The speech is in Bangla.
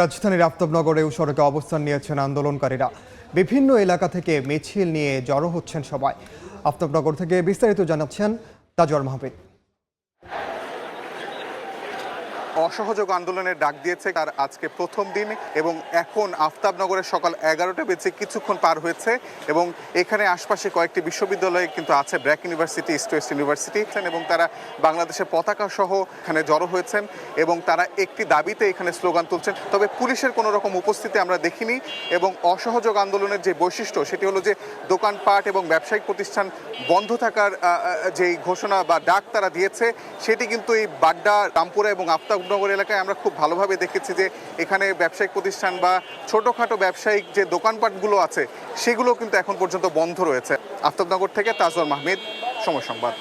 রাজধানীর আফতাবনগরেও সড়কে অবস্থান নিয়েছেন আন্দোলনকারীরা। বিভিন্ন এলাকা থেকে মিছিল নিয়ে জড়ো হচ্ছেন সবাই। আফতাবনগর থেকে বিস্তারিত জানাচ্ছেন তাজওয়ার মাহমুদ। অসহযোগ আন্দোলনের ডাক দিয়েছে তার আজকে প্রথম দিন এবং এখন আফতাবনগরের সকাল 11টা বেজে কিছুক্ষণ পার হয়েছে এবং এখানে আশপাশে কয়েকটি বিশ্ববিদ্যালয় কিন্তু আছে, BRAC university, east West university, এবং তারা বাংলাদেশের পতাকা সহ এখানে জড়ো হয়েছেন এবং তারা একটি দাবিতে এখানে স্লোগান তুলছেন। তবে পুলিশের কোনো রকম উপস্থিতি আমরা দেখিনি এবং অসহযোগ আন্দোলনের যে বৈশিষ্ট্য সেটি হলো যে দোকানপাট এবং ব্যবসায়িক প্রতিষ্ঠান বন্ধ থাকার যেই ঘোষণা বা ডাক তারা দিয়েছে সেটি কিন্তু এই বাড্ডা, রামপুরা এবং আফতাবনগর এলাকায় আমরা খুব ভালোভাবে দেখেছি যে এখানে ব্যবসায়িক প্রতিষ্ঠান বা ছোটোখাটো ব্যবসায়িক যে দোকানপাটগুলো আছে সেগুলো কিন্তু এখন পর্যন্ত বন্ধ রয়েছে। আফতাবনগর থেকে তাজওয়ার মাহমুদ, সময় সংবাদ।